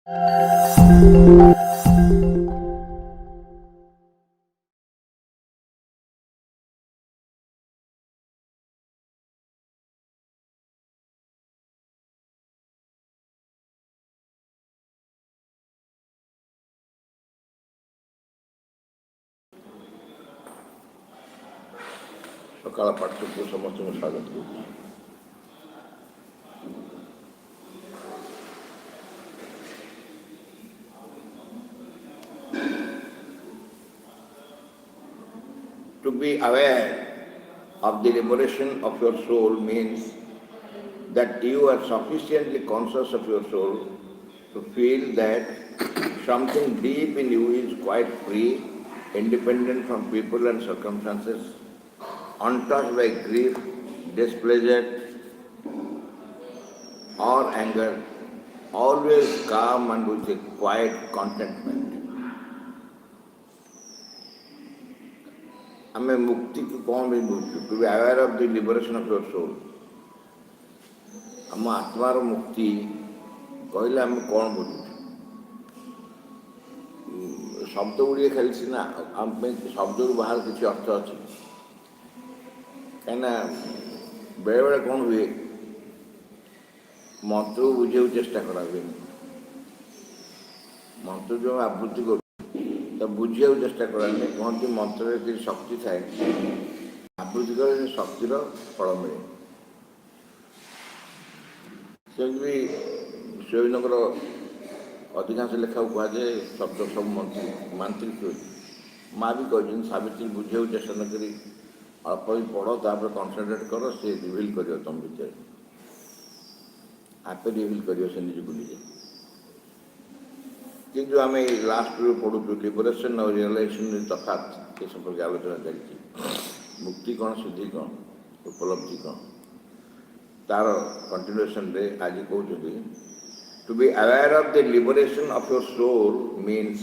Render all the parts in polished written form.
ସକାଳ ପାଠକୁ ସମସ୍ତଙ୍କୁ ସ୍ୱାଗତ କରୁଛି। To be aware of the liberation of your soul means that you are sufficiently conscious of your soul to feel that something deep in you is quite free, independent from people and circumstances, untouched by grief, displeasure, or anger, always calm and with a quiet contentment. ଆମେ ମୁକ୍ତିକୁ କ'ଣ ବି ବୁଝୁଛୁ? To be aware of the liberation of your soul. ଆମ ଆତ୍ମାର ମୁକ୍ତି କହିଲେ ଆମେ କ'ଣ ବୁଝୁଛୁ? ଶବ୍ଦ ଗୁଡ଼ିଏ ଖାଲି ସିନା ଆମ ପାଇଁ ଶବ୍ଦରୁ ବାହାର କିଛି ଅର୍ଥ ଅଛି। କାହିଁକିନା ବେଳେବେଳେ କ'ଣ ହୁଏ, ମନ୍ତ୍ରକୁ ବୁଝିବାକୁ ଚେଷ୍ଟା କରା ହୁଏନି। ମନ୍ତ୍ର ଯେଉଁ ଆବୃତ୍ତି କରୁ ତ ବୁଝିବାକୁ ଚେଷ୍ଟା କରାଯାଏ। କହନ୍ତି ମନ୍ତ୍ରରେ କିଛି ଶକ୍ତି ଥାଏ, ଆବୃତ୍ତି କଲେ ସେ ଶକ୍ତିର ଫଳ ମିଳେ। ସେମିତି ବି ସ୍ୱୟଂଙ୍କର ଅଧିକାଂଶ ଲେଖାକୁ କୁହାଯାଏ ଶବ୍ଦ ସବୁ ମାନ୍ତ୍ରିକ ହୋଇଛି। ମା ବି କହିଛନ୍ତି ସାବିତ୍ରୀ ବୁଝିବାକୁ ଚେଷ୍ଟା ନ କରି ଅଳ୍ପ ବି ପଢ଼, ତାପରେ କନସେନ୍ଟ୍ରେଟ୍ କର, ସେ ରିଭିଲ୍ କରିବ ତମ ଭିତରେ, ଆପେ ରିଭିଲ୍ କରିବ ସେ ନିଜକୁ ନିଜେ। କିନ୍ତୁ ଆମେ ଲାଷ୍ଟରୁ ପଢ଼ୁଛୁ ଲିବରେସନ୍ ଆଉ ରିଅଲାଇଜେସନ୍ର ତଫାତ୍ ଏ ସମ୍ପର୍କେ ଆଲୋଚନା ଚାଲିଛି। ମୁକ୍ତି କ'ଣ, ସିଦ୍ଧି କ'ଣ, ଉପଲବ୍ଧି କ'ଣ, ତାର କଣ୍ଟିନ୍ୟୁଏସନ୍ରେ ଆଜି କହୁଛନ୍ତି to be aware of the liberation of your soul means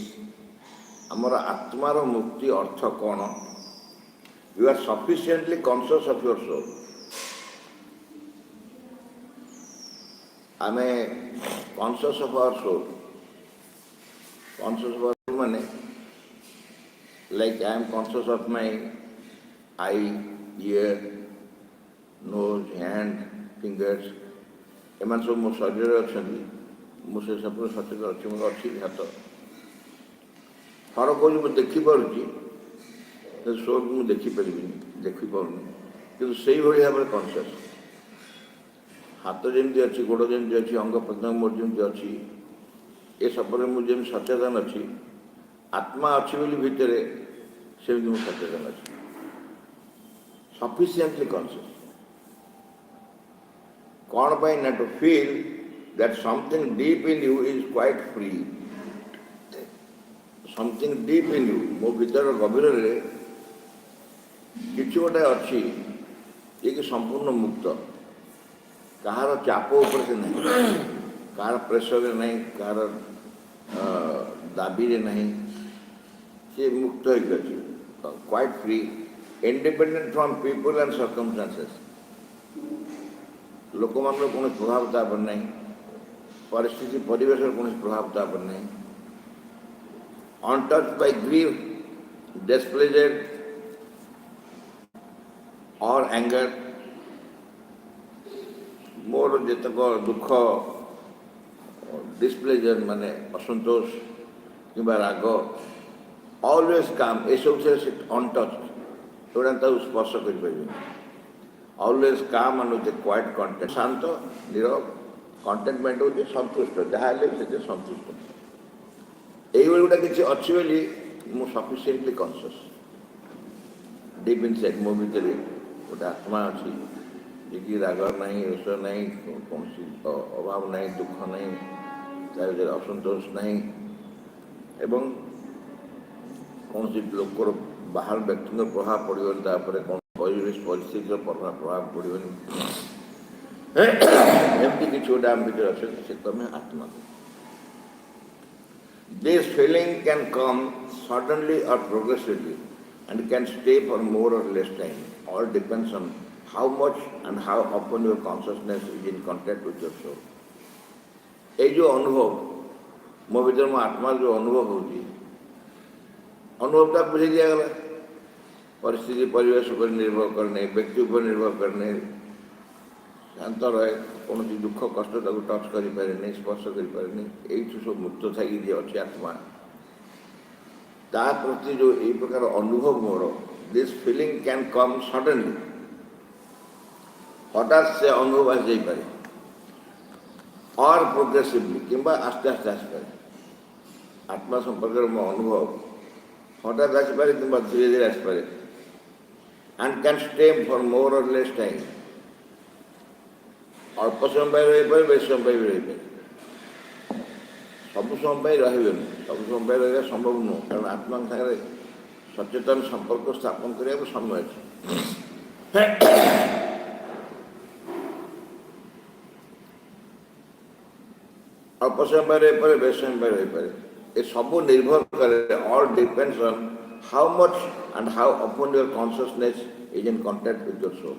ଆମର ଆତ୍ମାର ମୁକ୍ତି ଅର୍ଥ କ'ଣ? You are sufficiently conscious of your soul. ଆମେ conscious of our soul. Conscious of our ମାନେ like I am conscious of my eye, ear, nose, hand, fingers, ଏମାନେ ସବୁ ମୋ ଶରୀରରେ ଅଛନ୍ତି। ମୁଁ ସେ ସବୁରେ ସଚେତନ ଅଛି, ମୋର ଅଛି ହାତ। ଫରକ ହେଉଛି ମୁଁ ଦେଖିପାରୁଛି, ସୋଲ୍କୁ ମୁଁ ଦେଖିପାରିବିନି, ଦେଖିପାରୁନି, କିନ୍ତୁ ସେଇଭଳି ଭାବରେ କନସିୟସ୍। ହାତ ଯେମିତି ଅଛି, ଗୋଡ଼ ଯେମିତି ଅଛି, ଅଙ୍ଗ ପ୍ରତ୍ୟଙ୍ଗ ମୋର ଯେମିତି ଅଛି, ଏ ସବୁରେ ମୁଁ ଯେମିତି ସଚେତନ ଅଛି, ଆତ୍ମା ଅଛି ବୋଲି ଭିତରେ ସେମିତି ମୁଁ ସଚେତନ ଅଛି। ସଫିସିଏଣ୍ଟଲି କନସିୟସ୍ କ'ଣ ପାଇଁ ନା to feel that something deep in you is quite free. Something deep in you, ମୋ ଭିତର ଗଭୀରରେ କିଛି ଗୋଟେ ଅଛି ଯିଏକି ସମ୍ପୂର୍ଣ୍ଣ ମୁକ୍ତ। କାହାର ଚାପ ଉପରେ ସେ ନାହିଁ, କାହାର ପ୍ରେସରରେ ନାହିଁ, କାହାର ଦାବିରେ ନାହିଁ, ସେ ମୁକ୍ତ ହେଇକି ଅଛି, quite free, independent from people and circumstances. ଲୋକମାନଙ୍କର କୌଣସି ପ୍ରଭାବ ତା ଉପରେ ନାହିଁ, ପରିସ୍ଥିତି ପରିବେଶର କୌଣସି ପ୍ରଭାବ ତା ଉପରେ ନାହିଁ। ଅଣ୍ଟଚ୍ଡ ବାଇ ଗ୍ରିଫ୍, ଡିସ୍ପ୍ଲେଜର୍ ଅର୍ ଆଙ୍ଗର, ମୋର ଯେତେକ ଦୁଃଖ, ଡିସ୍ପ୍ଲେଜର ମାନେ ଅସନ୍ତୋଷ କିମ୍ବା ରାଗ, ଅଲୱେଜ୍ କାମ୍, ଏସବୁଥିରେ ସେ ଅନଟଚ୍, ଏଗୁଡ଼ା ତାକୁ ସ୍ପର୍ଶ କରିପାରିବେନି। ଅଲୱେଜ୍ କାମ୍ and with a quite content, ଶାନ୍ତ ନିରବ। କଣ୍ଟେଣ୍ଟମେଣ୍ଟ ହେଉଛି ସନ୍ତୁଷ୍ଟ, ଯାହା ହେଲେ ବି ସେଥିରେ ସନ୍ତୁଷ୍ଟ। ଏଇଭଳି ଗୋଟେ କିଛି ଅଛି ବୋଲି ମୁଁ ସଫିସିଏଣ୍ଟଲି କନସିୟସ୍। ଡିପ୍ ଇନସାଇଡ୍ ମୋ ଭିତରେ ଗୋଟେ ଆତ୍ମା ଅଛି, ଯିଏକି ରାଗ ନାହିଁ, ରୋଷ ନାହିଁ, କୌଣସି ଅଭାବ ନାହିଁ, ଦୁଃଖ ନାହିଁ, ତା ଭିତରେ ଅସନ୍ତୋଷ ନାହିଁ, ଏବଂ କୌଣସି ଲୋକର ବାହାର ବ୍ୟକ୍ତିଙ୍କ ପ୍ରଭାବ ପଡ଼ିବନି, ତାପରେ କୌଣସି ପରିବେଶ ପରିସ୍ଥିତିର ପ୍ରଭାବ ପଡ଼ିବନି। ଏମିତି କିଛି ଗୋଟେ ଆମ ଭିତରେ ଅଛନ୍ତି, ସେ ତମେ ଆତ୍ମା। This feeling can come suddenly or progressively and can stay for more or less time. All depends on how much and how often your consciousness is in contact with your soul. এই যে অনুভব मो भीतर मो आत्मा जो अनुभव होती अनुभवटा बुझे दिगला परिस्थिति परिवेश पर निर्भर करने व्यक्ति पर निर्भर करने शांत रहे कौन दुख कष्ट टच कर स्पर्श कर सब मुक्त थी अच्छे आत्मा ता प्रति जो ये प्रकार अनुभव more this feeling can come suddenly हठात से अनुभव आ जापे और प्रोग्रेसिवली किंबा आस्ते आस्ते आसपे आत्मा संपर्क मो अनुभव हठात आसपे कि धीरे धीरे आसपे and can stay for more or less time अल्प समय रही पारे बेस समय भी रही पारे सब समय रही सब समय रहा संभव नुह कारण आत्मा सागर सचेतन संपर्क स्थापन करने को समय अच्छे अल्प समय रही पारे बेस समय रही पारे ये सब निर्भर करे all depends on how much and how often your consciousness is in contact with your soul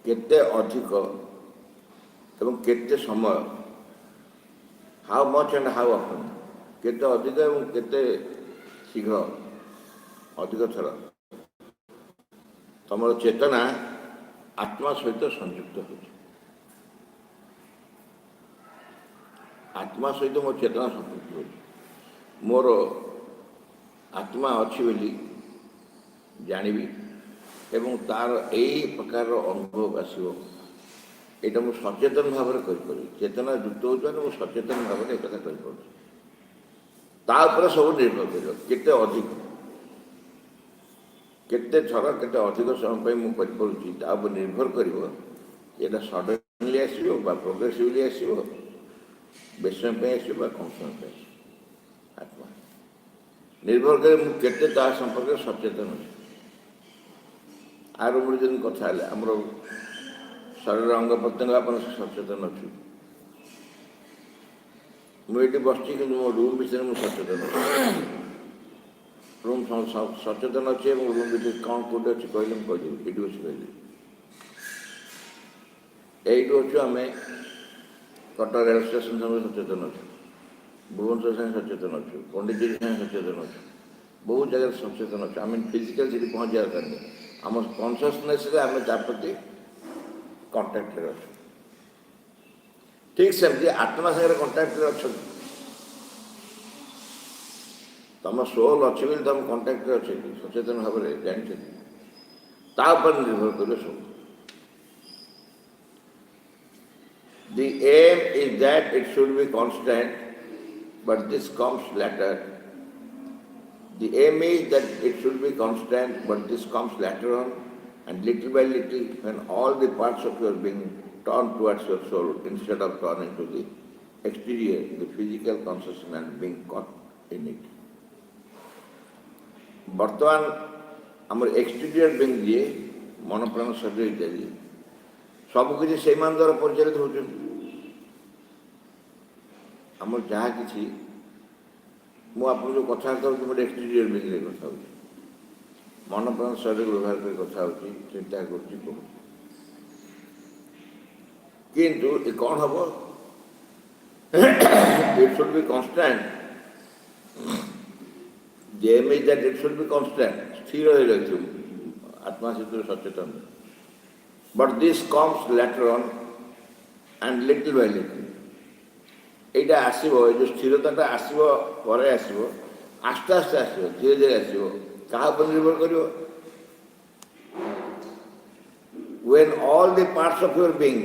केते अधिक एवं केते समय how much and how often केते अधिक एवं केते शीघ्र अधिक थर तुम चेतना आत्मा सहित संयुक्त हो आत्मा सहित मो चेतना संयुक्त हो मोर आत्मा अच्छी बोली जानिबी एवं तार यही प्रकार अनुभव आसो यहाँ मुझे सचेतन भाव में करी चेतना युक्त हो सचेतन भाव में एक कर सब निर्भर कर अधिक केते थर केते अधिक समय मुझे निर्भर कर सडनली आसो प्रोग्रेसिवली आसो बेस समय आसो कम समय आत्मा निर्भर करे मुझे संपर्क सचेतन अच्छे आर मुझे कथा आमर शरीर अंग प्रत्यंग आप सचेतन अच्छी मुझे बस मो रूम विषय मुझे सचेतन रूम सचेतन अच्छे रूम विषय कौन कौटे अच्छे कहले मुझे ये बस कहली यू अच्छु आम कटक रेल स्टेशन समय सचेतन अच्छे भुवनेश्वर साथ सचेतन अच्छु पंडितजी साथ सचेतन अच्छे बहुत जगह सचेतन अच्छे आम फिजिकल से पहुँचा दरकार नहीं आम कॉन्शियसनेस आम प्रति कंटाक्ट अच्छे ठीक सेमती आत्मा सागर कंटाक्ट अच्छा तुम सोल अच्छे बोली तुम कंटाक्ट अच्छे सचेतन भाव में जान निर्भर कर सब The aim is that it should be constant, but this comes later. The aim is that it should be constant, but this comes later on, and little by little, when all the parts of your being turn towards your soul instead of turning to the exterior, the physical consciousness and being caught in it. बर्तमान आमर exterior Bing दिए मन प्राण शरीर इत्यादि सबकि से द्वारा परिचालित होमर जहाँ कि मुझे जो कथबार्ता गोटे एक्सटीरियर बिंग कथा हो मन प्राण शरीर व्यवहार कर कथा हो चिंता किंतु कौन हम it should be constant The aim is that it should be constant, स्थिर रही आत्मा से सचेतन. But this comes later on and little by little. यहाँ आसो जो स्थिरता आसो आसो आस्ते आस्ते आसो धीरे धीरे आसो क्या निर्भर कर when all the parts of your being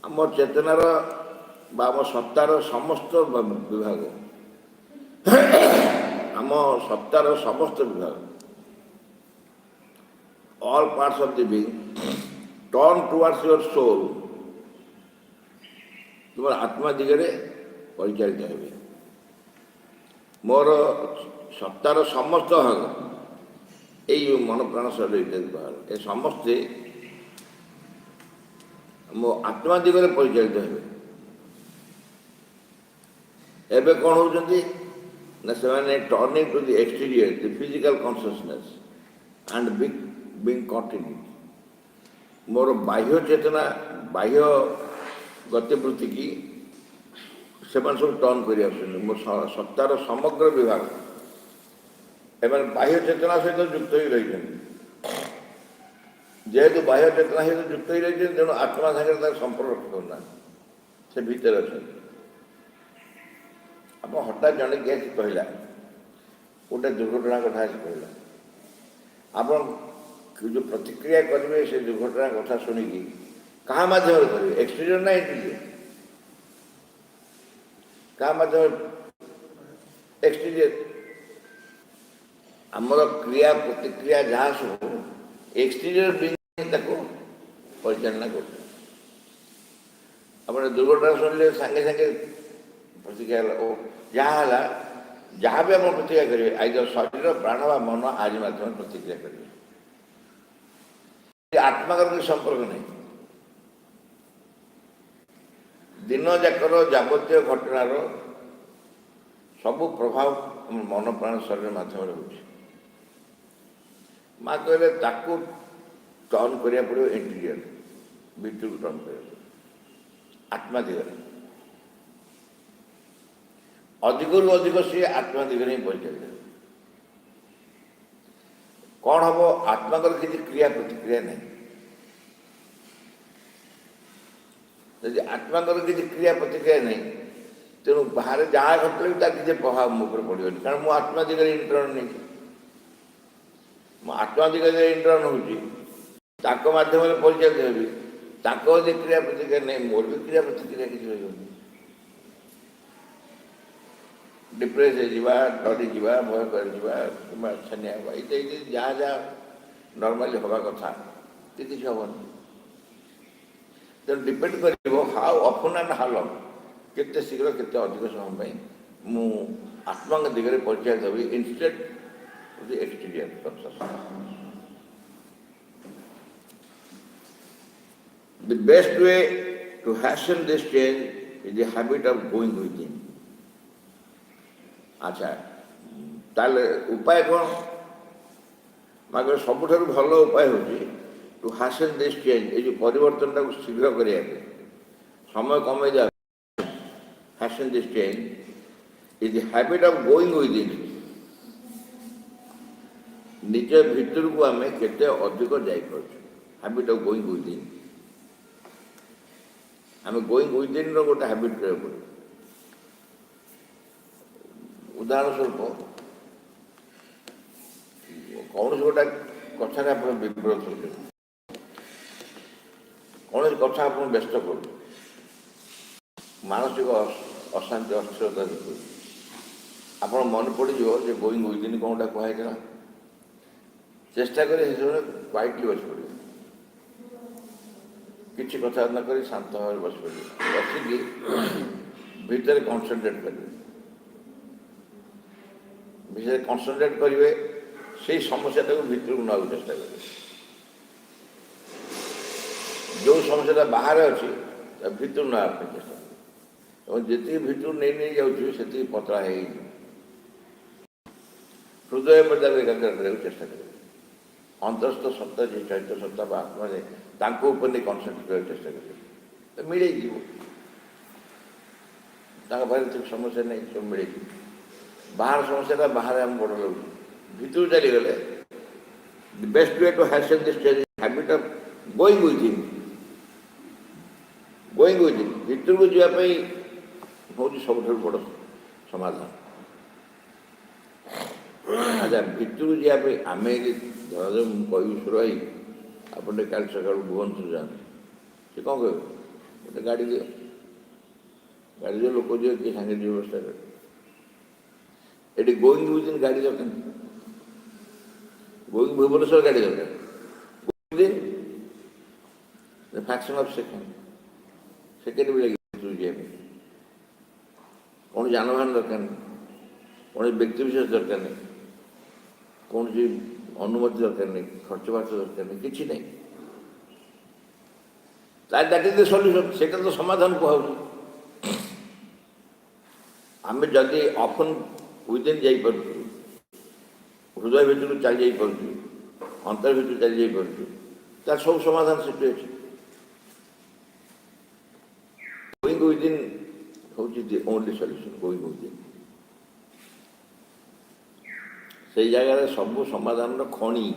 आम चेतनार आम सत्तार समस्त विभाग आम सत्तार समस्त विभाग all parts of the being turn towards your soul तुम आत्मा दिगरे परिचालित हे मोर सत्तार समस्त भाग यही मन प्राण शरीर इत्यादि बाहर ये समस्ते मो आत्मा दिगरे परिचालित हे कौन होती ना से turning to the exterior the physical consciousness and being caught in it. मोर बाह्य चेतना बाह्य गतिवृत्ति की ସେମାନେ ସବୁ ଟର୍ନ କରି ଆସୁଛନ୍ତି। ମୋ ସତ୍ତାର ସମଗ୍ର ବିଭାଗ ଏମାନେ ବାହ୍ୟ ଚେତନା ସହିତ ଯୁକ୍ତ ହୋଇ ରହିଛନ୍ତି। ଯେହେତୁ ବାହ୍ୟ ଚେତନା ସହିତ ଯୁକ୍ତ ହୋଇ ରହିଛନ୍ତି, ତେଣୁ ଆତ୍ମା ସାଙ୍ଗରେ ତାର ସମ୍ପର୍କ ରଖି ପାରୁନାହାନ୍ତି, ସେ ଭିତରେ ଅଛନ୍ତି। ଆପଣ ହଠାତ୍ ଜଣେ କିଏ ଆସି କହିଲା, ଗୋଟେ ଦୁର୍ଘଟଣା କଥା ଆସି କହିଲା, ଆପଣ ଯେଉଁ ପ୍ରତିକ୍ରିୟା କରିବେ ସେ ଦୁର୍ଘଟଣା କଥା ଶୁଣିକି କାହା ମାଧ୍ୟମରେ କରିବେ? ଏକ୍ସଟେରିୟର ନା ଇଣ୍ଟେରିୟର? କାହା ମାଧ୍ୟମରେ? ଏକ୍ସଟେରିୟର। ଆମର କ୍ରିୟା ପ୍ରତିକ୍ରିୟା ଯାହା ସବୁ ଏକ୍ସଟେରିୟର ବିଂ ତାକୁ ପରିଚାଳନା କରୁଛନ୍ତି। ଆପଣ ଦୁର୍ଘଟଣା ଶୁଣିଲେ ସାଙ୍ଗେ ସାଙ୍ଗେ ପ୍ରତିକ୍ରିୟା ହେଲା, ଓ ଯାହା ହେଲା, ଯାହା ବି ଆପଣ ପ୍ରତିକ୍ରିୟା କରିବେ, ଆଇଦର ଶରୀର, ପ୍ରାଣ ବା ମନ ଆଜି ମାଧ୍ୟମରେ ପ୍ରତିକ୍ରିୟା କରିବେ। ଆତ୍ମାଙ୍କର କିଛି ସମ୍ପର୍କ ନାହିଁ। ଦିନ ଯାକର ଯାବତୀୟ ଘଟଣାର ସବୁ ପ୍ରଭାବ ମନ, ପ୍ରାଣ, ଶରୀର ମାଧ୍ୟମରେ ହେଉଛି। ମା କହିଲେ ତାକୁ ଟର୍ନ କରିବାକୁ ପଡ଼ିବ ଇଣ୍ଟେରିୟର, ଭିତରକୁ ଟର୍ନ କରିବାକୁ ପଡ଼ିବ, ଆତ୍ମା ଦିଗରେ। ଅଧିକରୁ ଅଧିକ ସିଏ ଆତ୍ମା ଦିଗରେ ହିଁ ପରିଚାଳିତ। କ'ଣ ହବ? ଆତ୍ମାଙ୍କର କିଛି କ୍ରିୟା ପ୍ରତିକ୍ରିୟା ନାହିଁ। ଯଦି ଆତ୍ମାଙ୍କର କିଛି କ୍ରିୟା ପ୍ରତିକ୍ରିୟା ନାହିଁ, ତେଣୁ ବାହାରେ ଯାହା ଘଟିଲେ ବି ତାର କିଛି ପ୍ରଭାବ ମୋ ଉପରେ ପଡ଼ିବନି, କାରଣ ମୁଁ ଆତ୍ମା ଦିଗରେ ଇଣ୍ଟର୍ନ ନେଇଛି। ମୁଁ ଆତ୍ମା ଦିଗରେ ଇଣ୍ଟର୍ନ ହେଉଛି, ତାଙ୍କ ମାଧ୍ୟମରେ ପରିଚାଳିତ ହେବି। ତାଙ୍କ ଯଦି କ୍ରିୟା ପ୍ରତିକ୍ରିୟା ନାହିଁ, ମୋର ବି କ୍ରିୟା ପ୍ରତିକ୍ରିୟା କିଛି ରହିବନି। ଡିପ୍ରେସ ହେଇଯିବା, ଡରିଯିବା, ଭୟ କରିଯିବା, କିମ୍ବା ଛାନିଆ ହେବା, ଇତ୍ୟାଦି ଯାହା ଯାହା ନର୍ମାଲି ହେବା କଥା କିଛି ହେବନି। ତେଣୁ ଡିପେଣ୍ଡ କରିବ ହାଉ ଅଫନ୍ ଆଣ୍ଡ ହାଉ ଲଙ୍ଗ୍, କେତେ ଶୀଘ୍ର, କେତେ ଅଧିକ ସମୟ ପାଇଁ ମୁଁ ଆତ୍ମାଙ୍କ ଦିଗରେ ପରିଚାଳିତ ହେବି, instead of the exterior consciousness. The best way to hasten this change is the habit of going within. ଆଚ୍ଛା, ତାହେଲେ ଉପାୟ କ'ଣ? ମାତ୍ର ସବୁଠାରୁ ଭଲ ଉପାୟ ହେଉଛି ଟୁ ହାସେନ୍ ଦିସ୍ ଚେଞ୍ଜ, ଏଇ ଯେଉଁ ପରିବର୍ତ୍ତନଟାକୁ ଶୀଘ୍ର କରିବା ପାଇଁ, ସମୟ କମେଇ ଦେବା। Hasten this change is the habit of going within. ନିଜ ଭିତରକୁ ଆମେ କେତେ ଅଧିକ ଯାଇପାରୁଛୁ, ହ୍ୟାବିଟ୍ ଅଫ୍ ଗୋଇଂ ୱିଦିନ୍। ଆମେ ଗୋଇଂ ୱିଦିନ୍ର ଗୋଟେ ହ୍ୟାବିଟ୍ କରିବାକୁ ପଡ଼ିବ। ଉଦାହରଣ ସ୍ୱରୂପ, କୌଣସି ଗୋଟେ କଥାରେ ଆପଣ ବିବ୍ରତ ହେଉଛନ୍ତି, କୌଣସି କଥା ଆପଣ ବ୍ୟସ୍ତ କରୁଛନ୍ତି, ମାନସିକ ଅଶାନ୍ତି, ଅସ୍ଥିରତା ଦେଖୁଛନ୍ତି, ଆପଣ ମନେ ପଡ଼ିଯିବ ଯେ ଗୋଇଂ ୱିଦିନ୍ କ'ଣଟା କୁହାଯାଇଥିଲା। ଚେଷ୍ଟା କରି ସେ ସମୟରେ କ୍ୱାଇଟଲି ବସି ପଡ଼ିବେ, କିଛି କଥା ନ କରି ଶାନ୍ତ ଭାବରେ ବସି ପଡ଼ିବେ, ବସିକି ଭିତରେ କନସେନ୍ଟ୍ରେଟ୍ କରିବେ। ଭିତରେ କନସେନ୍ଟ୍ରେଟ୍ କରିବେ, ସେଇ ସମସ୍ୟାଟାକୁ ଭିତରକୁ ନେବାକୁ ଚେଷ୍ଟା କରିବେ। ଯେଉଁ ସମସ୍ୟାଟା ବାହାରେ ଅଛି ତା ଭିତରୁ ନେବା ପାଇଁ ଚେଷ୍ଟା କରିବେ, ଏବଂ ଯେତିକି ଭିତରୁ ନେଇ ଯାଉଥିବେ ସେତିକି ପତଳା ହେଇଯିବ। ହୃଦୟ ପର୍ଯ୍ୟନ୍ତ ଏକାଗ୍ର କରିବାକୁ ଚେଷ୍ଟା କରିବେ। ଅନ୍ତରସ୍ଥ ସତ୍ତା, ଯେ ଚୈତ୍ୟ ସତ୍ତା ବା ଆତ୍ମାରେ, ତାଙ୍କ ଉପରେ ନେଇ କନସେନ୍ଟ୍ରେଟ୍ କରିବାକୁ ଚେଷ୍ଟା କରିବେ, ତ ମିଳେଇଯିବ। ତାଙ୍କ ପାଖରେ କିଛି ସମସ୍ୟା ନାହିଁ, ସବୁ ମିଳେଇଯିବ। ବାହାର ସମସ୍ୟାଟା ବାହାରେ ଆମେ ବଡ଼ ଲାଗୁଛୁ, ଭିତରୁ ଚାଲିଗଲେ the best way to hasten this change habit of going within. Going within, ଭିତରକୁ ଯିବା ପାଇଁ ହେଉଛି ସବୁଠାରୁ ବଡ଼ ସମାଧାନ। ଆଚ୍ଛା, ଭିତରକୁ ଯିବା ପାଇଁ ଆମେ ଧରାଯାଉ ମୁଁ କହିବି ସୁର ଭାଇ ଆପଣ ଟିକେ କାଲି ସକାଳୁ ଭୁବନେଶ୍ୱର ଯାଆନ୍ତୁ, ସେ କ'ଣ କହିବ? ଗୋଟେ ଗାଡ଼ି ଦିଅ, ଗାଡ଼ି ଦିଅ, ଲୋକ ଦିଅ, କିଏ ସାଙ୍ଗେ ଯିବ ବ୍ୟବସ୍ଥା କରିବ। ଏଠି ଗୋଇଂ ୱିଦିନ୍ ଗାଡ଼ି ଦରକାର, ଗୋଇଂ ଭୁବନେଶ୍ୱର ଗାଡ଼ି ଦରକାର। ଫ୍ରାକ୍ସନ୍ ଅଫ୍ ସେକେଣ୍ଡ ବି ଲାଗିବ ଭିତରକୁ ଯିବା ପାଇଁ। କୌଣସି ଯାନବାହନ ଦରକାର ନାହିଁ, କୌଣସି ବ୍ୟକ୍ତିବିଶେଷ ଦରକାର ନାହିଁ, କୌଣସି ଅନୁମତି ଦରକାର ନାହିଁ, ଖର୍ଚ୍ଚ ବାର୍ଚ୍ଚ ଦରକାର ନାହିଁ, କିଛି ନାହିଁ। ଦ୍ୟାଟ୍ ଇଜ୍ ଦ ସଲ୍ୟୁସନ୍, ସେଇଟା ତ ସମାଧାନ କୁହାହେଉଛି। ଆମେ ଯଦି ଅଫନ୍ ୱିଦିନ୍ ଯାଇପାରୁଛୁ, ହୃଦୟ ଭିତରକୁ ଚାଲି ଯାଇପାରୁଛୁ, ଅନ୍ତର ଭିତରକୁ ଚାଲି ଯାଇପାରୁଛୁ, ତାର ସବୁ ସମାଧାନ ସେଠି ଅଛି। ଗୋଇଂ ୱିଦିନ୍ हूँ दि ओनली सल्यूशन गोइंग विदिन से जगह सब समाधान खणी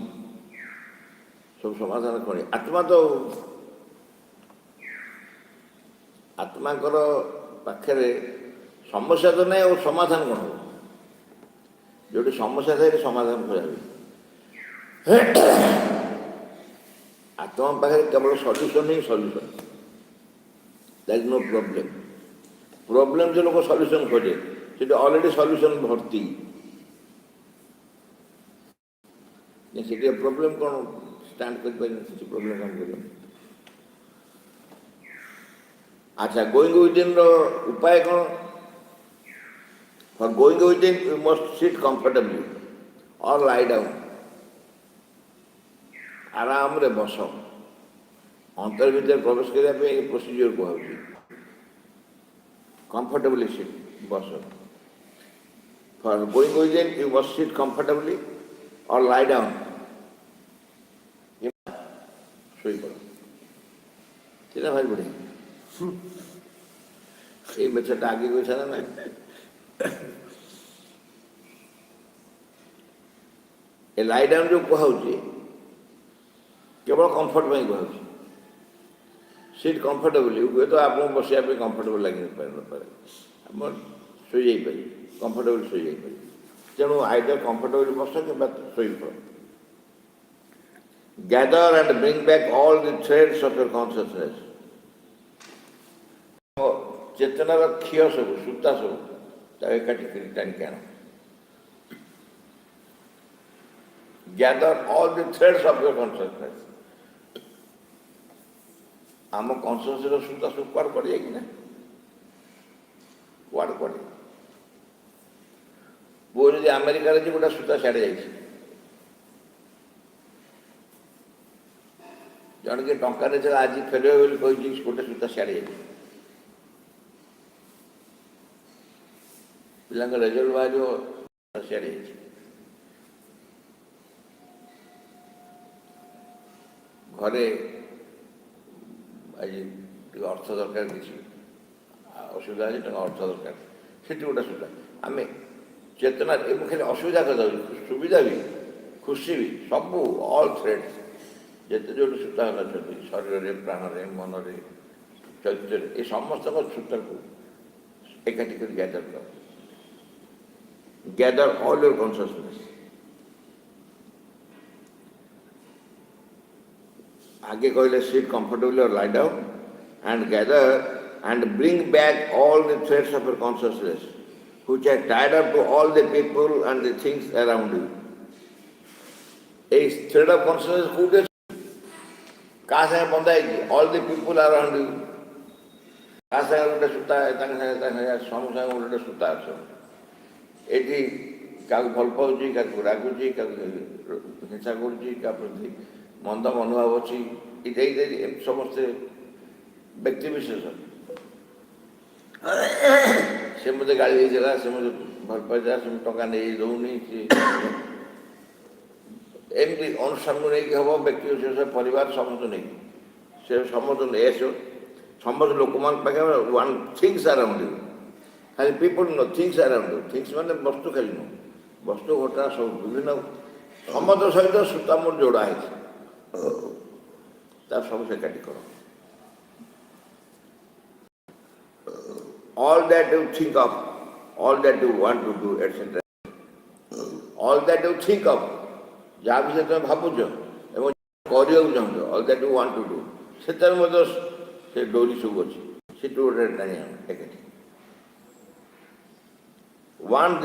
सब समाधान खणी आत्मा तो आत्मा पाखे समस्या तो नहीं और समाधान कौन हो जो समस्या थे समाधान खोजा आत्मा पाखे केवल सल्यूशन ही solution that is no problem problem जो लोग सल्यूशन खोजे से ऑलरेडी सल्यूशन भर्ती से प्रॉब्लम कौन स्टैंड कर प्रॉब्लम कौन कर अच्छा गोइंग विदिन उपाय कौन for going within you must seat comfortably और लाई डाउन आराम रे बस अंतर भीतर प्रवेश करने प्रोसीजर कहूँ कंफर्टेबली सिट बस for going within you must seat comfortably और लाई डाउन शोई पड़ो सीधा भाई बुढ़े ये मेथड आगे कोई था ना ए लाई डाउन जो कहूँ केवल कंफर्ट में कहूँ सीट कंफर्टेबली हुए तो आप बसिया कंफर्टेबल लगे पारे शोई जापर कंफर्टेबल शोई जापर तेणु आइदर कंफर्टेबली बस कि शोई पड़ gather and bring back all the threads of your consciousness चेतनार क्षीय सब सूता सब एकाठी टाणी आण gather all the threads of your consciousness आम कॉन्सियसनेस सूता सब कुआड़ पड़ जाए ना कुआड़ पड़े वो जो अमेरिका गोटे सूता सियाड़े जाइए जन के टंका आज फेर गोटे सूता सियाड़े जाइए पिला रेजल्ट बाहर सियाड़े घरे आज अर्थ दरकार किसी असुविधा है अर्थ दरकार से गोटे सुविधा आम चेतना खाली असुविधा कर सुविधा भी खुशी भी सब ऑल थ्रेड्स जिते जो सूता अच्छा शरीर प्राण मन चरित्र ये समस्त सूता को एकाठी कर गैदर कर गैदर ऑल योर कॉन्शियसनेस आगे कहले सीट कंफर्टेबली और lie down and gather and bring back all the threads of your consciousness which are tied up to all the people and the things around you. A thread of consciousness who does कहाँ से बंधा है all the people around you कहाँ से उल्टे सुता है तंग समूह उल्टे सुता है सब एटी क्या भल पाऊँगी क्या रागुची क्या हिंसा करुँची क्या प्रति मंद मनोभाव अच्छी ये समस्ते व्यक्ति विशेष से मुझे गाड़ी देला से मुझे भल पाई से टका नहीं दौनी एमती अनुष्ठान को नहीं हम व्यक्ति विशेष परिवार समस्त नहीं से समस्त नहीं आस समस्त लोक मान पाखे वन थिंग्स अराउंड यू खाली people know things around you things माने वस्तु खाली नो वस्तु घटना सब विभिन्न समस्त सहित सूता मोर जोड़ा है सब से काटी करो all that you think of, all that you want to do, etc. All that you think of, जहाँ भी से तुम भावुच एवं करियो चाहते all that you want to do, से तर मध्य से डोरी सब अच्छी, से टूटे नहीं हम एक Once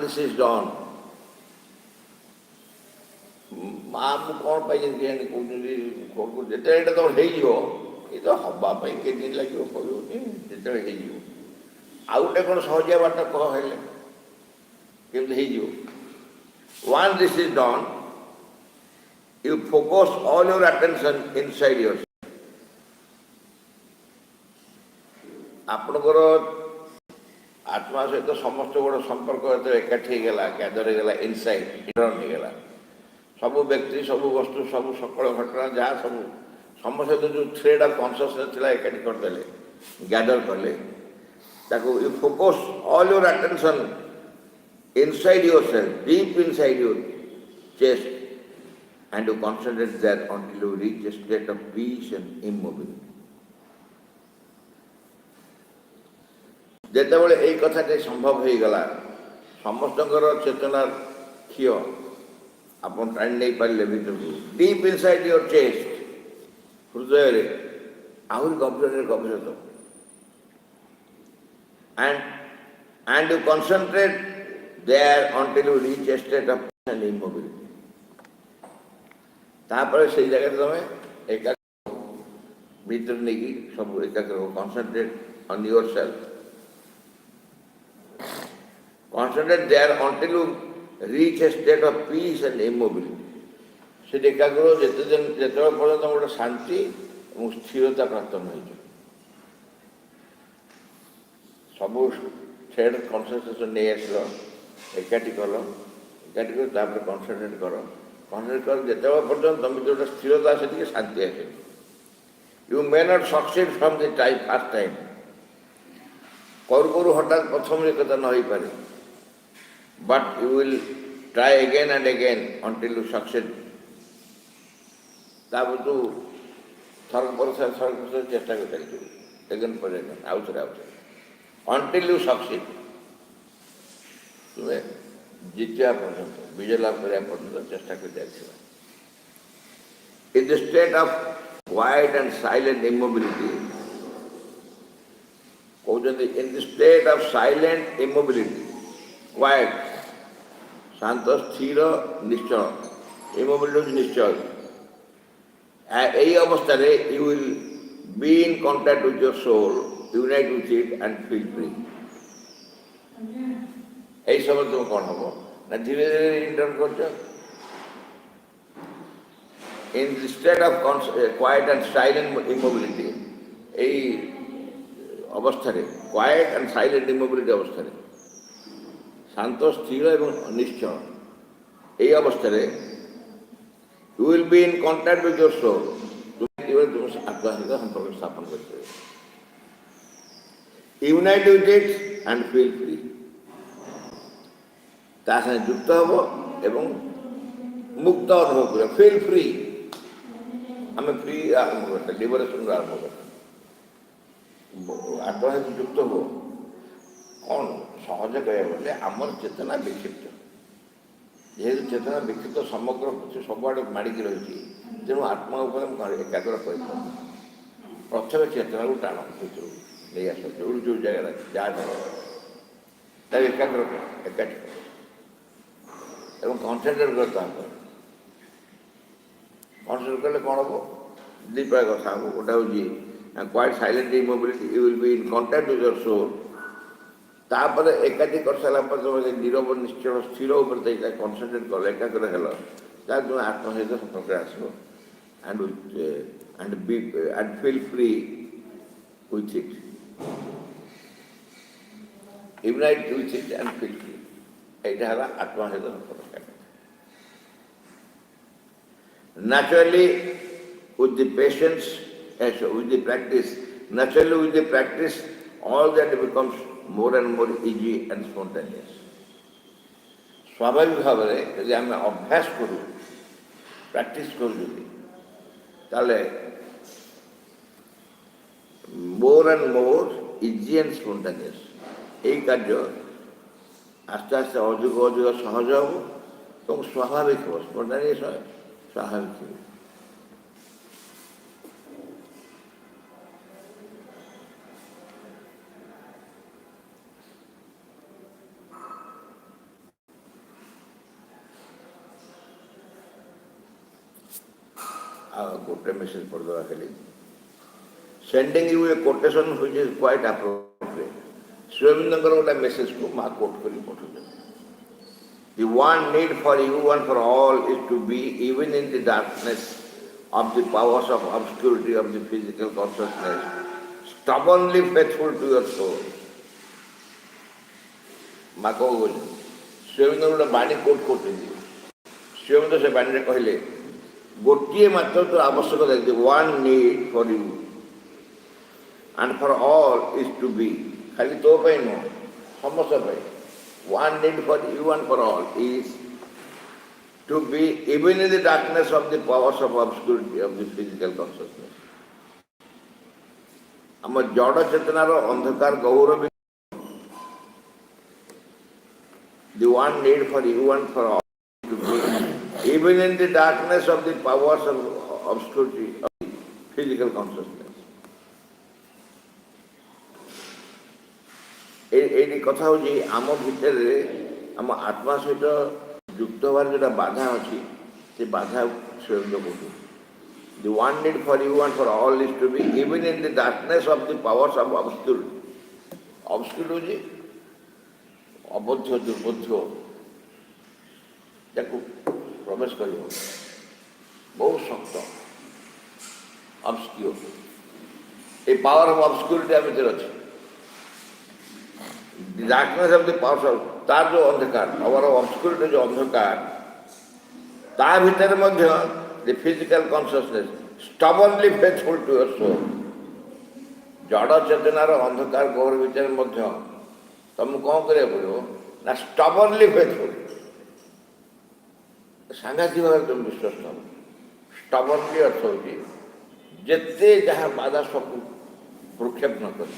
this is done, माँ को कौन पाई जिनके हैं कुछ जितने इधर तो है ही हो ये तो हवाई के दिन लगे जो आउ गोटे कौन सहजिया बाट कहले केमती one this is done you focus all your attention inside your आपणकर आत्मा सहित समस्त गोटे संपर्क एकाठी गला गैदर होगा इनसाइड इंटर्न होगा सब व्यक्ति सब वस्तु सब सकल घटना जहाँ सब समस्त जो थ्रेड ऑफ कॉन्शियसनेस थिला एकाठी करदेले गैदर कले ताको you focus all your attention inside yourself, deep inside your chest, and you concentrate there until you reach a state of peace and immobility. ଯେତେବେଳେ ଏଇ କଥାଟି ସମ୍ଭବ ହେଇଗଲା ସମସ୍ତଙ୍କର ଚେତନାର କ୍ଷୟ ଆପଣ ଟାଣି ନେଇପାରିଲେ ଭିତରକୁ ଡିପ୍ ଇନସାଇଡ୍ ୟୋର ଚେଷ୍ଟ ହୃଦୟରେ ଆହୁରି ଗଭୀରରେ ଗଭୀରତା and you concentrate there until you reach a state of peace and immobility. तापर से जगह तमें एकाग्र भीतर नहीं सब एकाग्र हो concentrate on yourself. Concentrate there until you reach a state of peace and immobility. से एकाग्र जिते पर्यंत गोटे शांति और स्थिरता प्राप्त नहीं सब थ्रेड कनसंट्रेशन नहीं आसलो एकाठी कल कनसंट्रेट कर जिते पर्यटन तुम जो स्थिरता से शांति आसे you may not succeed from the time first time करू करू हठात प्रथम कथा न हो पारे but you will try again and again until you succeed तापर तू थरक पर चेष्टा कर चलते अगेन पर अगेन आउ थे अंटिल यू सक्सेड तुम्हें जितिया पर्यंत विजय लाभ करने पर्यंत चेष्टा कर जाए in the state of quiet and silent immobility कहते in the state of silent immobility quiet शांत स्थिर निश्चल इमोबिलिटी निश्चल यही अवस्था you will be in contact with your soul unite with it and feel free यही समय तुम कौन हम ना धीरे धीरे इंटर्न कर इन the state of quiet and silent immobility यही अवस्था क्वाइट एंड साइलेंट इमोबिलिटी अवस्था शांत स्थिर एवं निश्चल यही अवस्था you will be in contact with your soul तुम आत्मा सहित संपर्क स्थापन कर unite with it and feel free तासे युक्त हम एवं मुक्त अनुभव कर फील फ्री आम फ्री आरंभ करते लिबरेशन आरंभ करते आत्मा सहित युक्त हो कौन सहज कह आमर चेतना विक्षिप्त जेहेतु चेतना विक्षिप्त समग्र सबुआड़े माड़िकी रही तेणु आत्मा एकाग्र कर प्रथम चेतना को टाण भर नहीं आस जो जगह जहाँ एकाग्र एकाठी कनसेंट्रेट करता कनसेंट्रेट कले कौन हम दीपा कथा हम गोटे हूँ quite silent immobility you will be in contact with your soul तापर एकाठी कर सारा तुम नीरव निश्चल स्थिर उपर कनसेंट्रेट कल एकाग्र हेल तुम आत्मा सहित संपर्क आसो and feel free with it unite with it and feel free यहाँ है आत्मा सहित संपर्क naturally with the patience with the practice naturally with the practice all that becomes more and more easy and spontaneous स्वाभाविक भाव में यदि आम अभ्यास करूँ प्रैक्टिस करूँ ताले more and more easy and spontaneous यही कार्य आस्ते आस्ते अधिक अधिक सहज हो और स्वाभाविक हो स्पॉन्टेनियस स्वाभाविक हो गोटे मेसेज पढ़ दवा खाली sending you a quotation which is quite appropriate श्रीअरविंदर गोटे मेसेज को माँ कोट कर पठा The one need for you and for all is to be even in the darkness of the powers of obscurity of the physical consciousness stubbornly faithful to your soul. माँ को श्रीअरविंदर गोटे बाणी coat कर श्रीअरविंदर से बाणी कहले गोटे मात्र तो आवश्यकता one need for you and for all is to be खाली तो नुह समस्त one need for you and for all is to be even in the darkness of the powers of obscurity of the physical consciousness आम जड़ चेतनार अंधकार गौर भी the one need for you and for all to be even in the darkness of the powers of obscurity of the physical consciousness. ये कथा हूँ आम भितर आम आत्मा सहित युक्त हबार जो बाधा अच्छी से बाधा स्वयं कहूँ the one need for you and for all is to be even in the darkness of the powers of obscurity. Obscurity अबोध्य दुर्बोध्य ताको प्रवेश कर बहुत शक्त obscure A power of obscurity भीतर अच्छे darkness of the power of तार जो अंधकार पावर ऑफ ऑब्स्क्योरिटी जो अंधकार ता भीतर मध्य the physical consciousness stubbornly faithful to your soul जड़ चेतनार अंधकार गौर भीतर मध्य तुमको कौन करा पड़ो ना स्टबर्नली फेथफुल सांघातिक भाव तुम विश्वस्त हो स्टबर्नली अर्थ हो जिते जहाँ बाधा सब भ्रूक्षेप न कर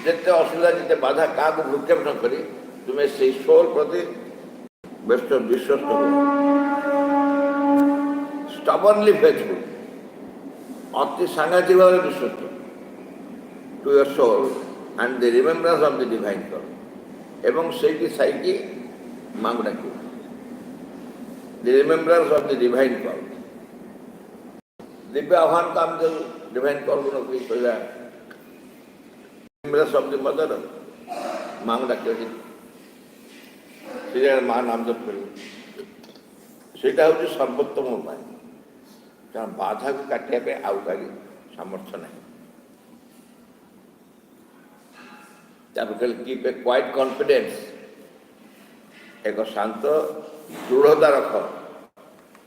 जिते असुविधा जिते बाधा क्या भ्रूक्षेप न करी तुम्हें से सोल प्रति व्यस्त विश्वस्त हो स्टबर्नली फेथफुल अति सांघातिक भाव विश्वस्त to your soul and the remembrance of the divine God एवं सेठी साइकी मांग डाकियो the remembrance of the divine God Divya आह्वान काम जो divine God को नौकरी सोचा remembrance of the mother मांग डाकियो जी सीधे मां नाम जप करियो सेटा हो जो सर्वोत्तम उपाय जहाँ बाधा को काटिया पे आउकारी सामर्थ्य नहीं कीप ए क्वाइट कॉन्फिडेंस एक शांत दृढ़ता रख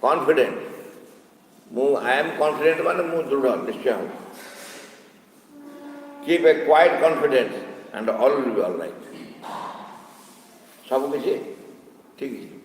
कॉन्फिडेंट मु आई एम कॉन्फिडेंट माने मु दृढ़ निश्चय हूँ keep a quite confidence and all will be all right सब किसी ठीक है।